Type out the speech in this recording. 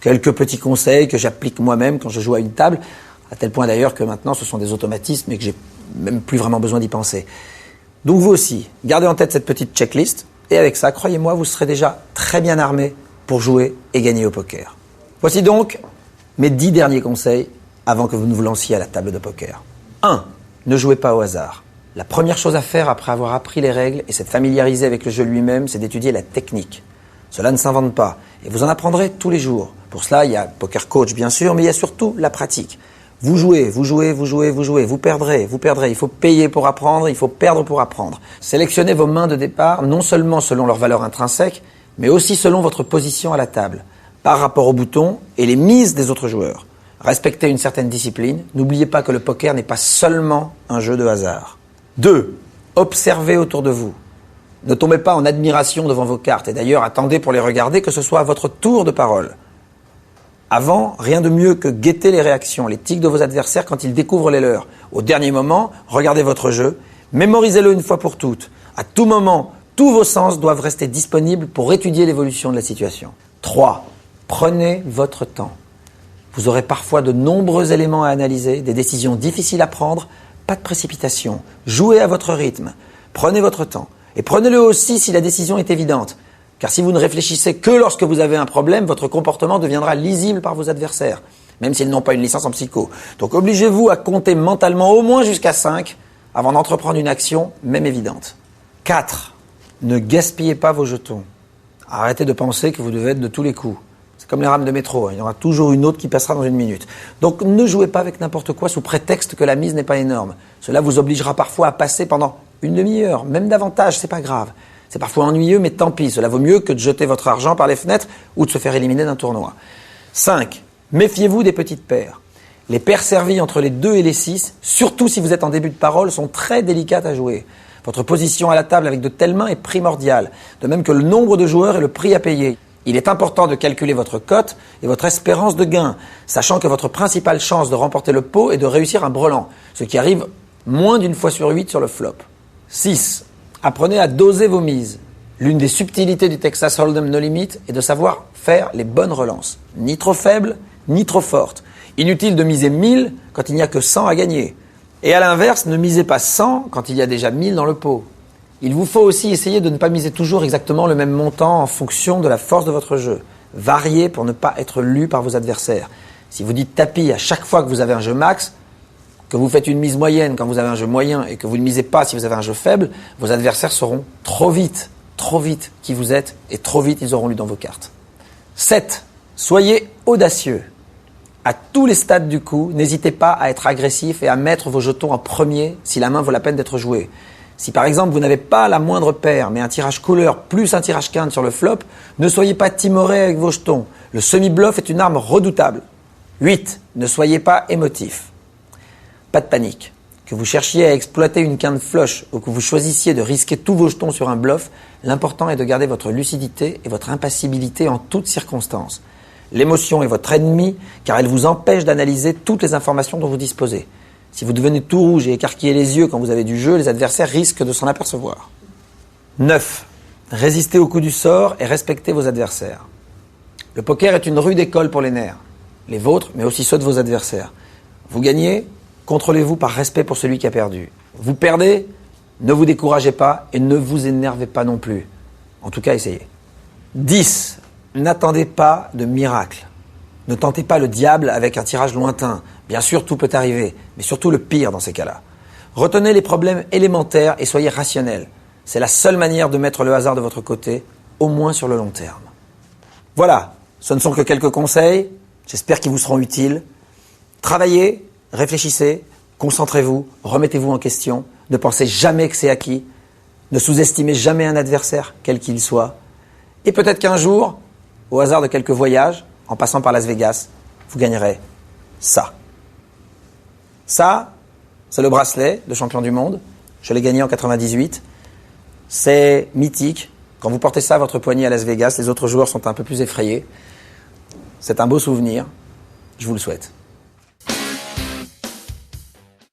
Quelques petits conseils que j'applique moi-même quand je joue à une table, à tel point d'ailleurs que maintenant ce sont des automatismes et que j'ai même plus vraiment besoin d'y penser. Donc vous aussi, gardez en tête cette petite checklist et avec ça, croyez-moi, vous serez déjà très bien armé pour jouer et gagner au poker. Voici donc mes 10 derniers conseils avant que vous ne vous lanciez à la table de poker. 1. Ne jouez pas au hasard. La première chose à faire après avoir appris les règles et s'être familiarisé avec le jeu lui-même, c'est d'étudier la technique. Cela ne s'invente pas et vous en apprendrez tous les jours. Pour cela, il y a Poker Coach bien sûr, mais il y a surtout la pratique. Vous jouez, vous perdrez. Il faut payer pour apprendre, il faut perdre pour apprendre. Sélectionnez vos mains de départ, non seulement selon leur valeur intrinsèque, mais aussi selon votre position à la table, par rapport aux boutons et les mises des autres joueurs. Respectez une certaine discipline. N'oubliez pas que le poker n'est pas seulement un jeu de hasard. 2. Observez autour de vous. Ne tombez pas en admiration devant vos cartes et d'ailleurs attendez pour les regarder que ce soit à votre tour de parole. Avant, rien de mieux que guetter les réactions, les tics de vos adversaires quand ils découvrent les leurs. Au dernier moment, regardez votre jeu, mémorisez-le une fois pour toutes. À tout moment, tous vos sens doivent rester disponibles pour étudier l'évolution de la situation. 3. Prenez votre temps. Vous aurez parfois de nombreux éléments à analyser, des décisions difficiles à prendre, pas de précipitation. Jouez à votre rythme. Prenez votre temps. Et prenez-le aussi si la décision est évidente. Car si vous ne réfléchissez que lorsque vous avez un problème, votre comportement deviendra lisible par vos adversaires, même s'ils n'ont pas une licence en psycho. Donc obligez-vous à compter mentalement au moins jusqu'à 5 avant d'entreprendre une action, même évidente. 4. Ne gaspillez pas vos jetons. Arrêtez de penser que vous devez être de tous les coups. C'est comme les rames de métro, il y en aura toujours une autre qui passera dans une minute. Donc ne jouez pas avec n'importe quoi sous prétexte que la mise n'est pas énorme. Cela vous obligera parfois à passer pendant une demi-heure, même davantage, c'est pas grave. C'est parfois ennuyeux, mais tant pis, cela vaut mieux que de jeter votre argent par les fenêtres ou de se faire éliminer d'un tournoi. 5. Méfiez-vous des petites paires. Les paires servies entre les 2 et les 6, surtout si vous êtes en début de parole, sont très délicates à jouer. Votre position à la table avec de telles mains est primordiale, de même que le nombre de joueurs et le prix à payer. Il est important de calculer votre cote et votre espérance de gain, sachant que votre principale chance de remporter le pot est de réussir un brelan, ce qui arrive moins d'une fois sur 8 sur le flop. 6. Apprenez à doser vos mises. L'une des subtilités du Texas Hold'em No Limit est de savoir faire les bonnes relances. Ni trop faibles, ni trop fortes. Inutile de miser 1000 quand il n'y a que 100 à gagner. Et à l'inverse, ne misez pas 100 quand il y a déjà 1000 dans le pot. Il vous faut aussi essayer de ne pas miser toujours exactement le même montant en fonction de la force de votre jeu. Variez pour ne pas être lu par vos adversaires. Si vous dites tapis à chaque fois que vous avez un jeu max, que vous faites une mise moyenne quand vous avez un jeu moyen et que vous ne misez pas si vous avez un jeu faible, vos adversaires sauront trop vite qui vous êtes et trop vite ils auront lu dans vos cartes. 7. Soyez audacieux. À tous les stades du coup, n'hésitez pas à être agressif et à mettre vos jetons en premier si la main vaut la peine d'être jouée. Si par exemple vous n'avez pas la moindre paire mais un tirage couleur plus un tirage quinte sur le flop, ne soyez pas timoré avec vos jetons. Le semi-bluff est une arme redoutable. 8. Ne soyez pas émotif. Pas de panique. Que vous cherchiez à exploiter une quinte flush ou que vous choisissiez de risquer tous vos jetons sur un bluff, l'important est de garder votre lucidité et votre impassibilité en toutes circonstances. L'émotion est votre ennemi car elle vous empêche d'analyser toutes les informations dont vous disposez. Si vous devenez tout rouge et écarquillez les yeux quand vous avez du jeu, les adversaires risquent de s'en apercevoir. 9. Résistez au coup du sort et respectez vos adversaires. Le poker est une rude école pour les nerfs. Les vôtres, mais aussi ceux de vos adversaires. Vous gagnez, contrôlez-vous par respect pour celui qui a perdu. Vous perdez, ne vous découragez pas et ne vous énervez pas non plus. En tout cas, essayez. 10. N'attendez pas de miracle. Ne tentez pas le diable avec un tirage lointain. Bien sûr, tout peut arriver, mais surtout le pire dans ces cas-là. Retenez les problèmes élémentaires et soyez rationnel. C'est la seule manière de mettre le hasard de votre côté, au moins sur le long terme. Voilà, ce ne sont que quelques conseils. J'espère qu'ils vous seront utiles. Travaillez, réfléchissez, concentrez-vous, remettez-vous en question. Ne pensez jamais que c'est acquis. Ne sous-estimez jamais un adversaire, quel qu'il soit. Et peut-être qu'un jour, au hasard de quelques voyages, en passant par Las Vegas, vous gagnerez ça. Ça, c'est le bracelet de champion du monde. Je l'ai gagné en 98. C'est mythique. Quand vous portez ça à votre poignet à Las Vegas, les autres joueurs sont un peu plus effrayés. C'est un beau souvenir. Je vous le souhaite.